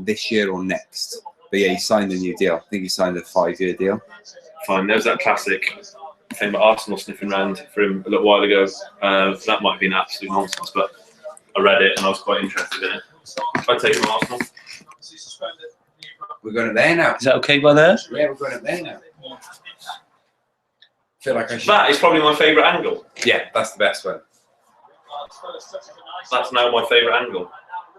this year or next. But yeah, he signed a new deal. I think he signed a 5-year deal. Fine. There was that classic thing about Arsenal sniffing around for him a little while ago. That might have been absolute nonsense, but I read it and I was quite interested in it. I'd take him on Arsenal. We're going up there now. Is that okay by there? Yeah, we're going up there now. I feel like I should. That is probably my favourite angle. Yeah, that's the best one. That's now my favourite angle.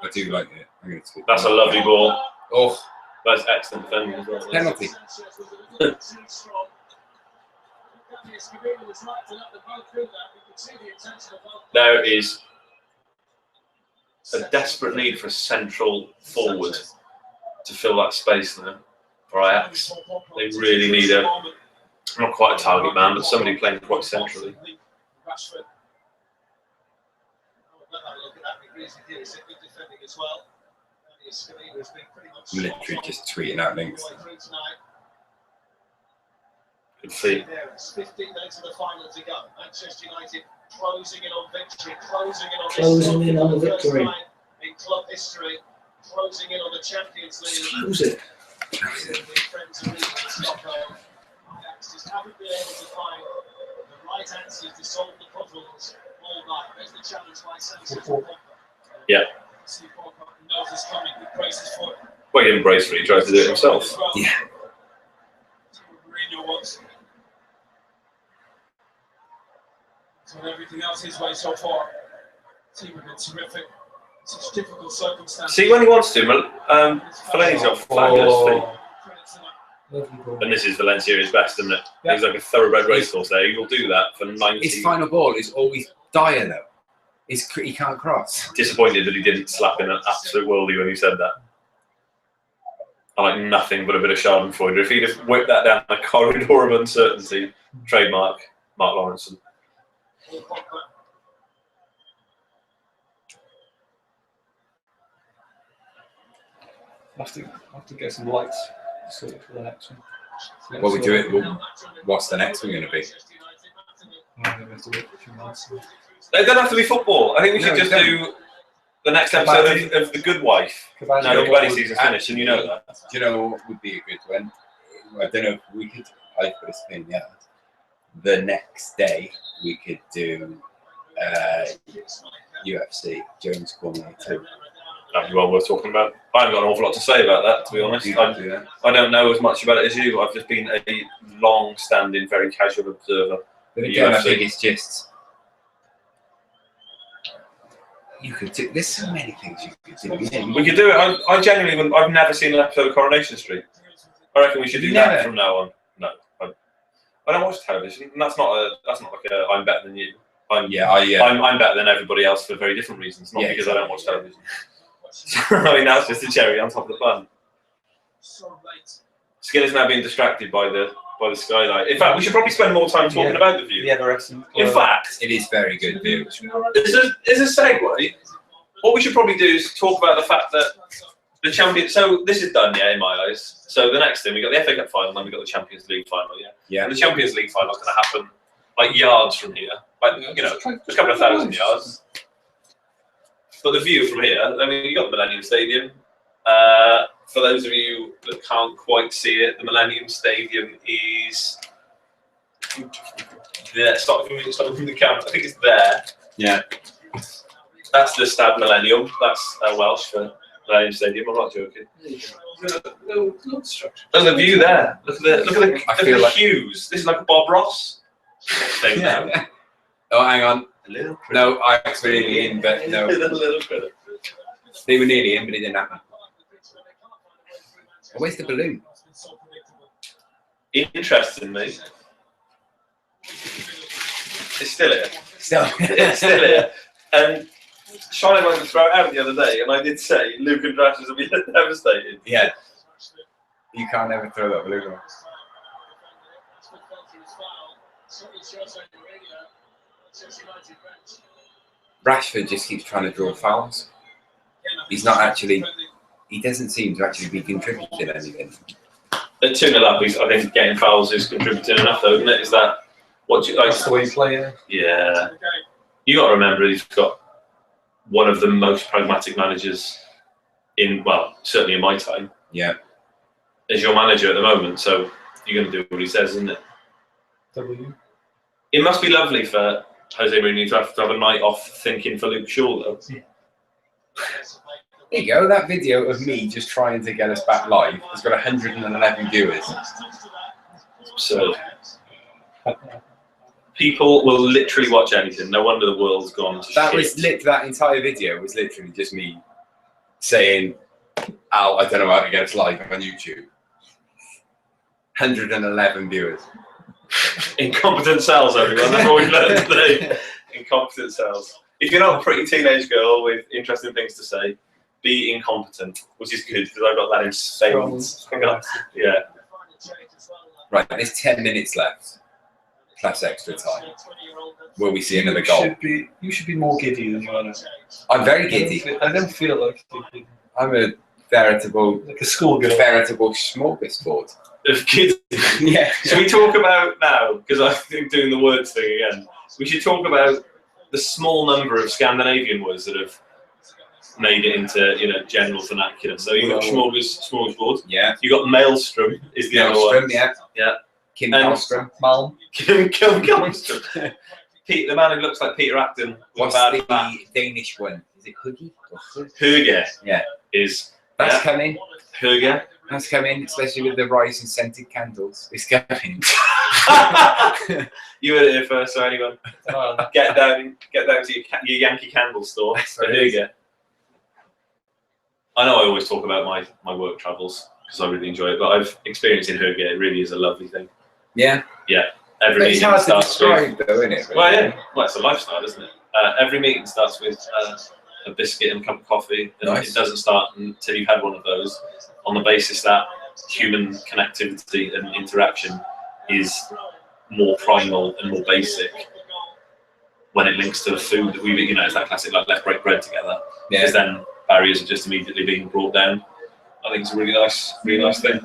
I do like it. I'm going to That's a lovely ball. Oh, that's excellent defending as well. penalty. There is a desperate need for a central forward to fill that space now for Ajax. They really need not quite a target man, but somebody playing quite centrally. Literally just tweeting out links. Good feet. 15 minutes of the final to go. Manchester United closing in on victory, closing in on the victory. In club history, closing in on the Champions League. Close it. Ajax just haven't been able to find the right answers to solve the puzzles all night. There's the challenge by Sanchez. Yeah. Knows it's coming. He braces for it. Well, he didn't brace for it, he tried to do it himself. Yeah. Mourinho wants. So everything else his way so far. Team have been terrific. Such difficult circumstances. See, when he wants to, Fellaini's got fabulous feet. And this is Valencia at his best, isn't it? Yeah. He's like a thoroughbred racehorse there. He will do that for 90. His final ball is always dire, though. He can't cross. Disappointed that he didn't slap in an absolute worldie when he said that. I like nothing but a bit of Schadenfreude. If he'd have whipped that down a corridor of uncertainty, trademark Mark Lawrenson. I'll have to get some lights sorted for the next one. Well, we do it. What's the next one going to be? They don't have to be football. I think we should just do the next episode of The Good Wife. No, the Kabaddi season's finished, and you know that. Do you know what would be a good one? I don't know if we could. I put a spin, yeah. The next day we could do UFC Jones Cormier 2. That'd be well worth talking about. I haven't got an awful lot to say about that, to be honest. I don't know as much about it as you. I've just been a long-standing, very casual observer. But again, I think it's just you could do. There's so many things you could do. We could do it. I genuinely wouldn't. I've never seen an episode of Coronation Street. I reckon we should do that from now on. No, I don't watch television, and that's not like a I'm better than you. I'm better than everybody else for very different reasons, not because I don't watch television. I mean, that's just a cherry on top of the bun. Skinner's now being distracted by the skylight. In fact, we should probably spend more time talking about the view. The Everton. In fact, it is very good view. As a segue, what we should probably do is talk about the fact that the champion. So this is done, in my eyes. So the next thing we got the FA Cup final, then we got the Champions League final, Yeah. And the Champions League final is going to happen like yards from here, like a couple of thousand yards. But the view from here, I mean, you got the Millennium Stadium. For those of you that can't quite see it, the Millennium Stadium is there. Starting from the camera, I think it's there. Yeah. That's the Stad Millennium. That's Welsh for Millennium Stadium. I'm not joking. Little structure. Look at the view there. Look at the hues. This is like a Bob Ross thing now. Oh, hang on. No, I was nearly in, but no. They were nearly in, but it didn't happen. Where's the balloon? Interestingly, it's still here. It's still here. And Charlotte wanted to throw it out the other day, and I did say Luke and Drashes will be devastated. Yeah. You can't ever throw that balloon on. Rashford just keeps trying to draw fouls. He's not actually. He doesn't seem to actually be contributing anything. At 2-0 up, I think getting fouls is contributing enough, though, isn't it? Is that what you like? That's the way you play it. Yeah. You got to remember, he's got one of the most pragmatic managers certainly in my time, as your manager at the moment. So you're going to do what he says, isn't it? W. It must be lovely for Jose Mourinho to have a night off thinking for Luke Shaw, though. There you go. That video of me just trying to get us back live has got 111 viewers. So people will literally watch anything. No wonder the world's gone to shit. That entire video was literally just me saying, "Al, I don't know how to get us live on YouTube." 111 viewers. Incompetent cells, everyone. That's what we've learned today. Incompetent cells. If you're not a pretty teenage girl with interesting things to say, be incompetent, which is good because I've got that in spades. Yeah. Right, there's 10 minutes left, plus extra time. Will we see another goal? You should be more giddy than you are now. I'm very giddy. I don't feel like you. I'm a veritable, like a schoolgirl. Veritable smorgasbord. Of kids. Yeah. Should we talk about now, because I think doing the words thing again, we should talk about the small number of Scandinavian words that have made it into general vernacular. So you've got smorgasbord. Yeah. You've got maelstrom is the other one. Yeah. Kim Malmstrom. Kim Malmstrom. Pete, the man who looks like Peter Acton. What's the Danish one? Is it Huggy? Hugge. Yeah. That's coming. Hugge. That's coming, especially with the rise in scented candles. It's coming. You heard it here first, so anyone, get down to your Yankee candle store for Hugge. I know I always talk about my work travels because I really enjoy it, but I've experienced in Hugge, it really is a lovely thing. Yeah. Yeah. Every it's hard to describe, though, isn't it? Really? Well, yeah. Well, it's a lifestyle, isn't it? Every meeting starts with a biscuit and a cup of coffee, and nice. It doesn't start until you've had one of those. On the basis that human connectivity and interaction is more primal and more basic when it links to the food that we, it's that classic like let's break bread together. Yeah. Because then barriers are just immediately being brought down. I think it's a really nice thing.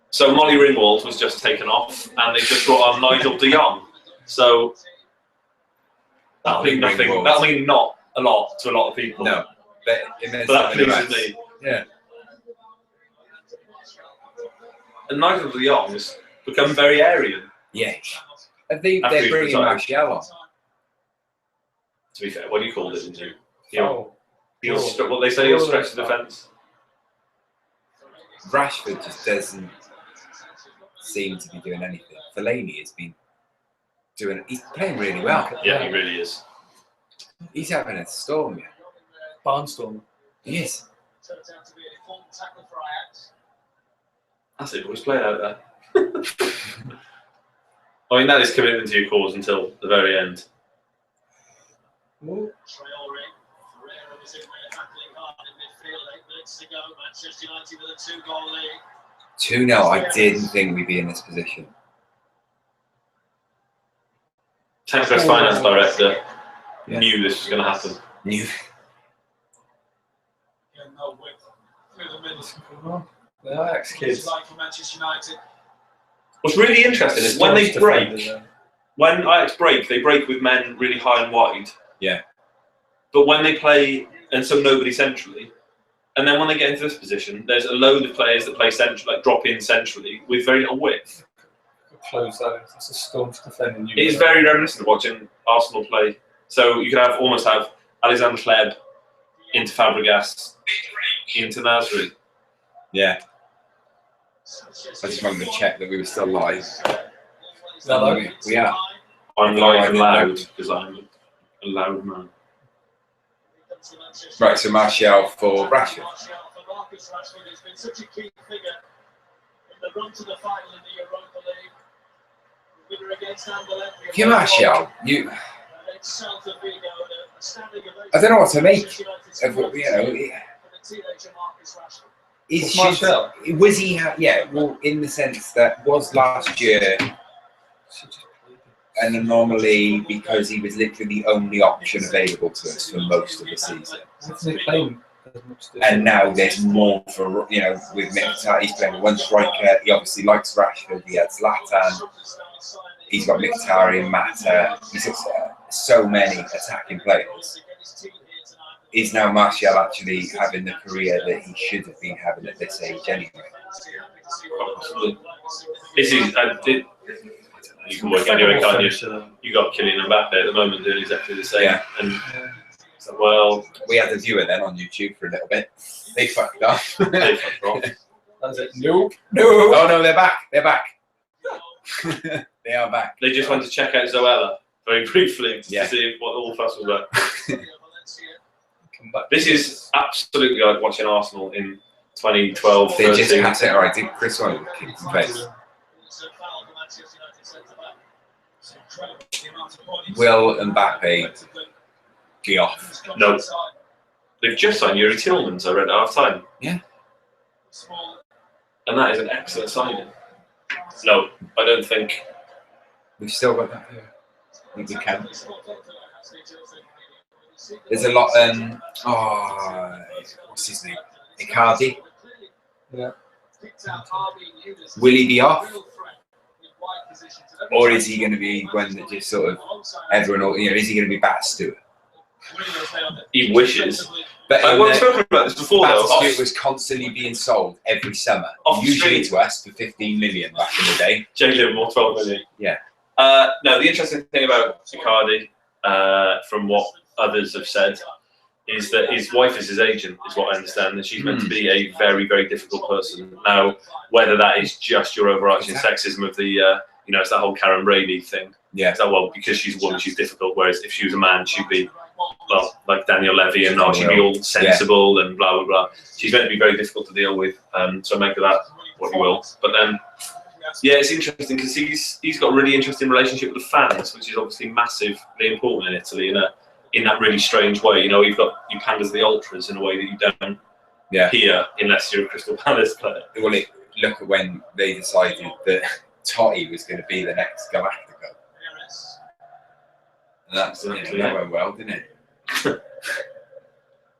So Molly Ringwald was just taken off, and they just brought on Nigel de Jong. So that'll mean nothing. That'll mean not a lot to a lot of people. No, but that pleases me. Yeah. And Nigel de Jong has become very Aryan. Yeah. I think they're bringing Martial on. To be fair, what do you call it, didn't you? What they say, he'll stretch the defence. Rashford just doesn't seem to be doing anything. Fellaini has been doing. He's playing really well. Yeah, he really is. He's having a storm, yeah. Barnstorm. He is. That's it. Always play out there. I mean, that is commitment to your cause until the very end. Manchester United with a 2-goal lead. 2-0. I didn't think we'd be in this position. Tankfest finance director knew this was going to happen. Knew. The Ajax kids. What's really interesting is when they break, when Ajax break, they break with men really high and wide. Yeah. But when they play, and so nobody centrally, and then when they get into this position, there's a load of players that play central, like drop in centrally with very little width. Close that. It's a staunch defending. It is very reminiscent of watching Arsenal play. So you could almost have Alexander Hleb into Fabregas into Nasri. Yeah. I just wanted to check that we were still live. No, we are. I'm live and loud because I'm a loud man. Right, so Martial for Rashford. Marcus Rashford has been such a key figure in the run to the final in the Europa League. Winner against Anderlecht. Yeah, Martial, I don't know what to make of what, was he? Yeah, well, in the sense that was last year an anomaly because he was literally the only option available to us for most of the season. And now there's more for, with Mkhitaryan. He's playing with one striker. He obviously likes Rashford. He has Zlatan. He's got Mkhitaryan, Mata. He's got so many attacking players. is now Martial actually having the career that he should have been having at this age anyway? This is, you can work anyway, can't you? You got Kylian Mbappe at the moment doing exactly the same. Yeah. And so, well, we had a viewer then on YouTube for a little bit. They fucked up. They fucked off. That's it. Nope. No. Oh no, they're back. They're back. They are back. They just went to check out Zoella very briefly Yeah. to see what all the fuss was about. This is absolutely like watching Arsenal in 2012. They just 13. had it. All right, did Chris Wilder kick in the face? Will Mbappe be off? No. They've just signed Yuri Tillmans, I read at half time. Yeah. And that is an excellent signing. No, I don't think. We've still got that here. I think we can. There's a lot. What's his name? Icardi. Yeah. Will he be off, or is he going to be one that just sort of everyone? You know, is he going to be Bat Stewart? He wishes. But We've spoken about this before, Bat though. Stewart was constantly being sold every summer, Off the usually street. to us for 15 million back in the day. Jay Livermore, 12 million. Yeah. No, the interesting thing about Icardi, from what others have said, is that his wife is his agent, is what I understand, and she's meant to be a very, very difficult person. Now, whether that is just your overarching sexism of the, it's that whole Karen Brady thing. Yeah. It's that, well, because she's a woman, she's difficult, whereas if she was a man, she'd be, well, like Daniel Levy, and she'd be all sensible and blah, blah, blah. She's meant to be very difficult to deal with, so make of that what you will. But then, yeah, it's interesting because he's got a really interesting relationship with the fans, which is obviously massively important in Italy in that really strange way. You know, you pander to the ultras in a way that you don't hear unless you're a Crystal Palace player. Well, look at when they decided that Totti was going to be the next Galactico. And that's, that went well, didn't it?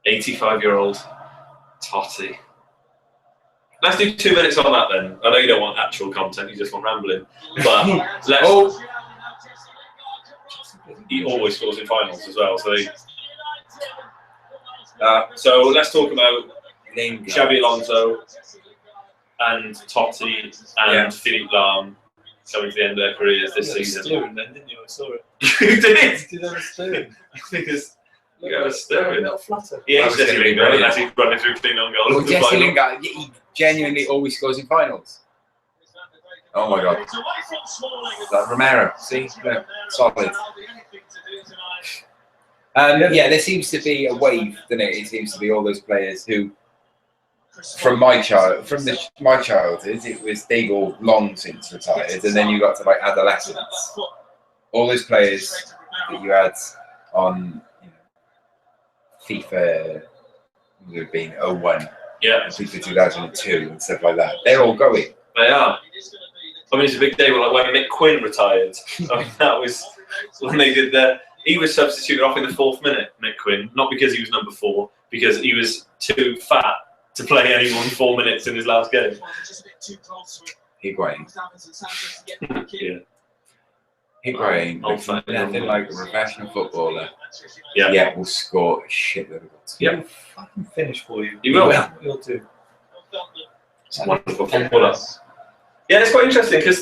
85-year-old Totti. Let's do 2 minutes on that then. I know you don't want actual content, you just want rambling. But let's. He always scores in finals as well. So let's talk about Xabi Alonso and Totti and Philippe Lahm coming to the end of their careers this season. Then, didn't you? I saw it. You did? Did have a steering? Because you got a steering. Little flutter. Yeah, That he's was Jesse gonna be Lingard, brilliant. unless he's running through clean on goal. Well, Jesse Lingard, he genuinely always scores in finals. Oh my God. Like Romero, see? Look, solid. Yeah, there seems to be a wave, doesn't it? It seems to be all those players who, from my childhood, it was they've all long since retired, and then you got to like adolescence. All those players that you had on FIFA, would have been 01, Yeah, FIFA 2002, and stuff like that. They're all going. they are. I mean, it's a big day when Mick Quinn retired. I mean, that was when they did he was substituted off in the 4th minute, Mick Quinn, not because he was number 4, because he was too fat to play any more than 4 minutes in his last game. Higuain. Yeah. Higuain, Old-fashioned. nothing like a professional footballer. Yeah. Yeah, will score a shitload of goals. Yeah. He'll fucking finish for you. He will. He'll do. It's a wonderful footballer. Yeah, it's quite interesting because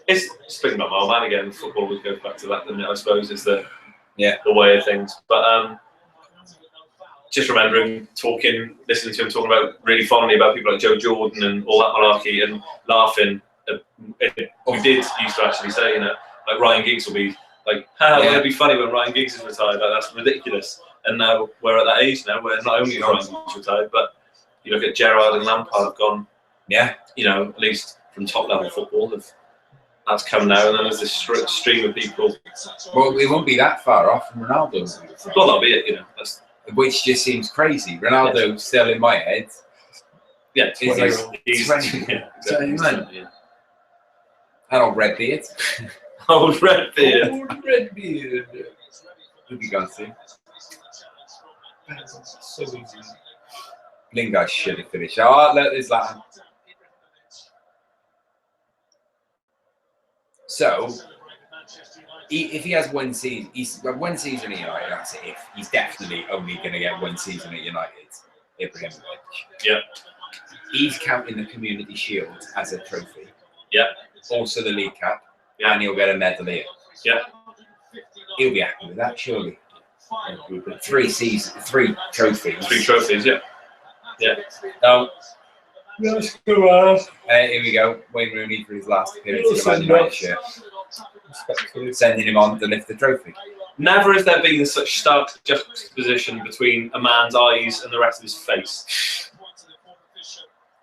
it's speaking about my old man again. Football always goes back to that, doesn't it? I suppose is the way of things. But just remembering listening to him talking about really fondly about people like Joe Jordan and all that malarkey, and laughing. We did used to actually say, like Ryan Giggs will be like, wouldn't it be funny when Ryan Giggs is retired? Like, that's ridiculous. And now we're at that age now where not only is Ryan Giggs retired, but you look at Gerrard and Lampard have gone. Yeah. At least from top level football, that's come now, and then there's this stream of people. Well, it won't be that far off from Ronaldo. Well, that'll be it. Which just seems crazy. Ronaldo's still in my head. Yeah, He's 20. Yeah. And old Redbeard. Old Redbeard. Old Redbeard. Who'd be gone soon? So easy. Lingard should have finished. Oh, look, there's that. So, If he has one season, one season at United. That's it. If he's definitely only going to get one season at United, Ibrahimovic. Yeah. He's counting the Community Shield as a trophy. Yeah. Also the League Cup, Yeah. and he'll get a medal here. Yeah. He'll be happy with that, surely. 3 seasons, 3 trophies. 3 trophies, yeah. Yeah. Oh, Let's go. here we go. Wayne Rooney for his last appearance in the Man United shirt. Respectfully. Sending him on to lift the trophy. Never has there been such stark juxtaposition between a man's eyes and the rest of his face.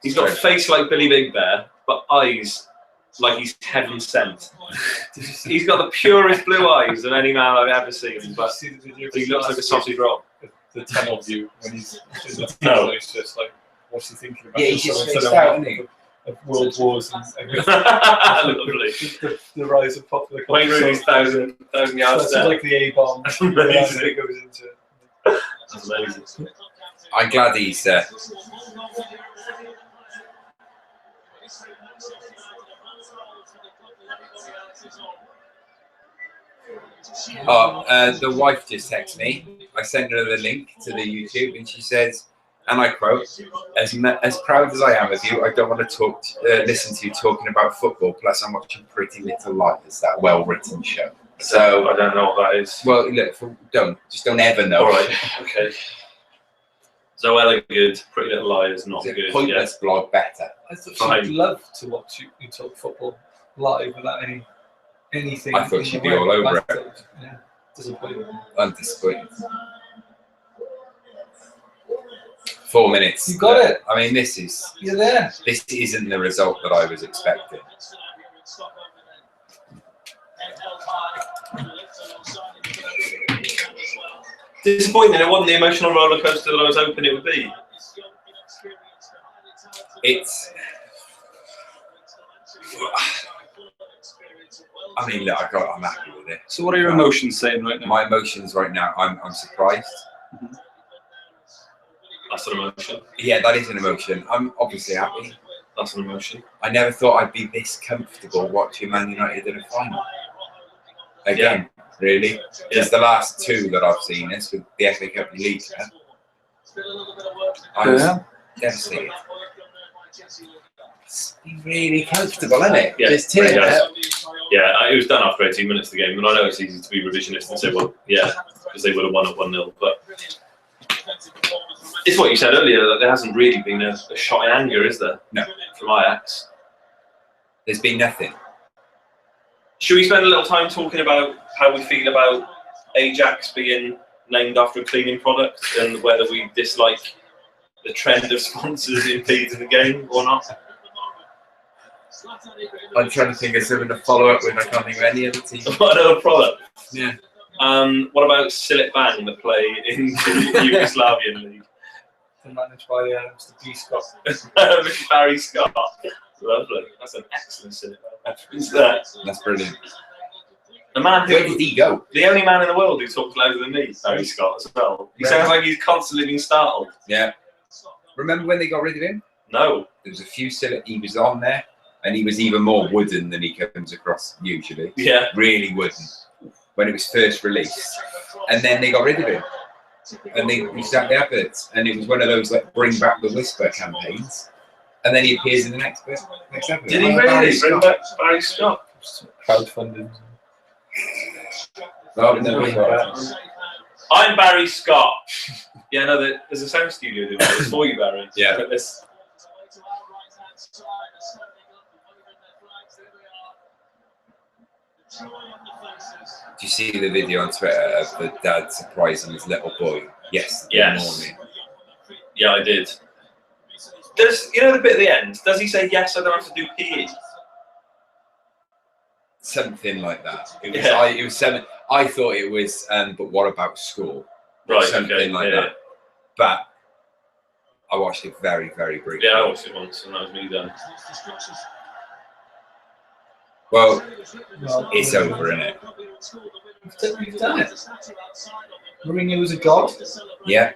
He's got a face like Billy Big Bear, but eyes like he's heaven sent. He's got the purest blue eyes of any man I've ever seen, but See the video he looks like a sausage roll. The tunnel view when he's in the No. tunnel, he's just like, what's he thinking about? Yeah, he's just Instead spaced of- out, isn't he? of world wars and Lovely. the rise of popular Wayne culture. Rooney's 1,000 yards That's there. like the A-bomb. That's amazing. That goes into. That's amazing. I'm glad he's. The wife just texted me. I sent her the link to the YouTube, and she says, and I quote, "As proud as I am of you, I don't want to listen to you talking about football. Plus, I'm watching Pretty Little Liars, that well-written show." So I don't know what that is. well, look, don't ever know. All right, okay. Zoella good, Pretty Little Liars not It's good. a pointless blog better. I thought Fine. she'd love to watch you talk football live without anything. I thought in she'd the be all way. over I it. thought, yeah, disappointing. I'm disappointed. 4 minutes. You got it. I mean, this isn't the result that I was expecting. Disappointing. It wasn't the emotional roller coaster that I was hoping it would be. It's. I mean, look, I'm happy with it. So, what are your emotions saying right now? My emotions right now, I'm surprised. That's an emotion. Yeah, that is an emotion. I'm obviously happy. That's an emotion. I never thought I'd be this comfortable watching Man United in a final. Again, really. Just the last 2 that I've seen this with the FA Cup and League Cup. I was devastated. It's really comfortable, isn't it? Yeah, Just turn really it does. up. Yeah, it was done after 18 minutes of the game, and I know it's easy to be revisionist and say, well, yeah, because they would have won at 1-0, but it's what you said earlier, that there hasn't really been a shot in anger, is there? No. From Ajax. There's been nothing. Should we spend a little time talking about how we feel about Ajax being named after a cleaning product and whether we dislike the trend of sponsors impeding the game or not? I'm trying to think of something to follow up with. I can't think of any other team. What another product? Yeah. What about Silit Bang that play in the Yugoslavian league? They're managed by Mr. D. Scott. Barry Scott. Lovely. That's an excellent Silit Bang reference there. That's brilliant. The man Where who, did he go? the only man in the world who talks louder than me, Barry Scott as well. He sounds like he's constantly being startled. Yeah. Remember when they got rid of him? No. There was a few he was on there, and he was even more wooden than he comes across usually. Yeah. Really wooden when it was first released, and then they got rid of him, and he sat the adverts, and it was one of those like bring back the whisper campaigns, and then he appears in the next advert. Did he Oh, really Barry bring Scott. back Barry Scott? Crowdfunding. Oh, no. I'm Barry Scott. Yeah, no, there's a sound studio doing this for you, Barry. Yeah. Look at this. Did you see the video on Twitter of the dad surprising his little boy yesterday Yes. morning? Yeah, I did. Does the bit at the end? Does he say yes? I don't have to do PE. Something like that. It was. Yeah. It was something. I thought it was. But what about school? Right. Something okay. like yeah. that. But I watched it very, very briefly. Yeah, I watched it once, and that was me done. Well, Well, it's over, isn't it? You've done it. Mourinho was a god. Yeah.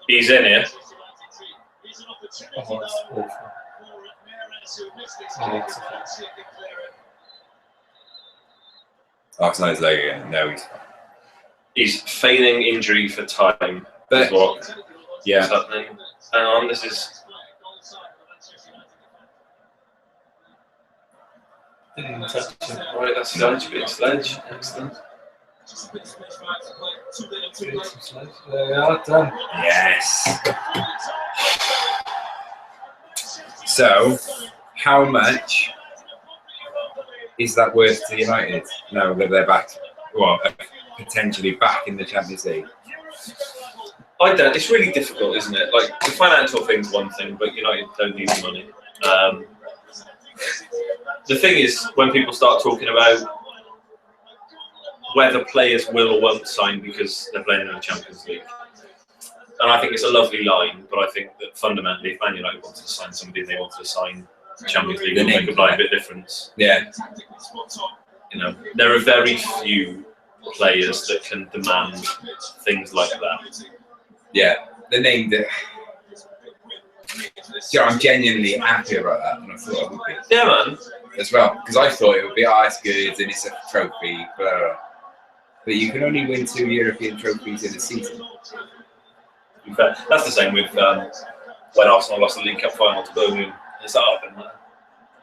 He's in here. Oh, it's awful. Oh, it's awful. Last night's like, no, he's fine. He's feigning injury for time. But- Is what Yeah. is happening. Hang on, this is. Didn't even touch him. Right, that's Sledge, bit of Sledge. Excellent. There we are, done. Yes. So, how much is that worth to United now that they're back? Well, potentially back in the Champions League. I don't. It's really difficult, isn't it? Like the financial thing's one thing, but United don't need the money. The thing is, when people start talking about whether players will or won't sign because they're playing in the Champions League, and I think it's a lovely line, but I think that fundamentally, if Man United wanted to sign somebody, they wanted to sign the Champions League, it'll make a blind bit difference. Yeah. You know, there are very few players that can demand things like that. Yeah. The name that. Yeah, I'm genuinely happy about that, and I thought it would be Yeah, man. as well, because I thought it would be, it's good and it's a trophy, but you can only win 2 European trophies in a season. In fact, that's the same with when Arsenal lost the League Cup final to Birmingham. It's like,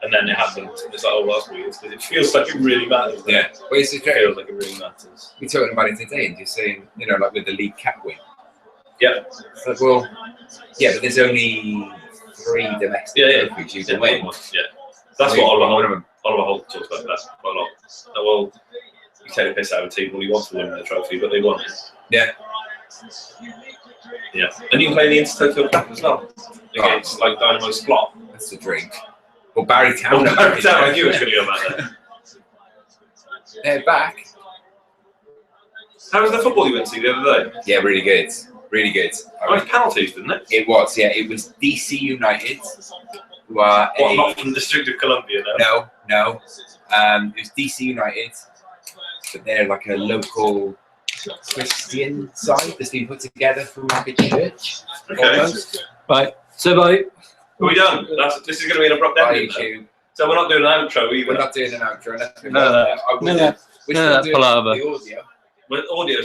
and then it happened. It's like, oh, well, that's weird, because it feels like it really matters. Yeah, well, it's It feels like it really matters. we're talking about it today, and just saying, you know, like with the League Cup win. Yeah. It's like, well, yeah, but there's only 3 domestic trophies you can win. Yeah. That's what Oliver Oliver Holt talks about that quite a lot. Well, you take the piss out of a team when he wants to win the trophy, but they won it. Yeah. Yeah. And you can play in the Inter-Tokyo Cup as well. Against like Dynamo Split. That's the drink. Well, Barry Town. I knew it was going to go about that. They're back. How was the football you went to the other day? Yeah, really good. Really good. Nice penalties, didn't it? It was, yeah. It was DC United, who are What, not from the District of Columbia, no? No. It was DC United, but they're like a local Christian side that's been put together from like a church. Okay. Almost. Right. So, buddy. Are we done? This is going to be an abrupt By ending. YouTube. So we're not doing an outro either. We're not doing an outro. No. We're still doing Palaver. the audio. With audio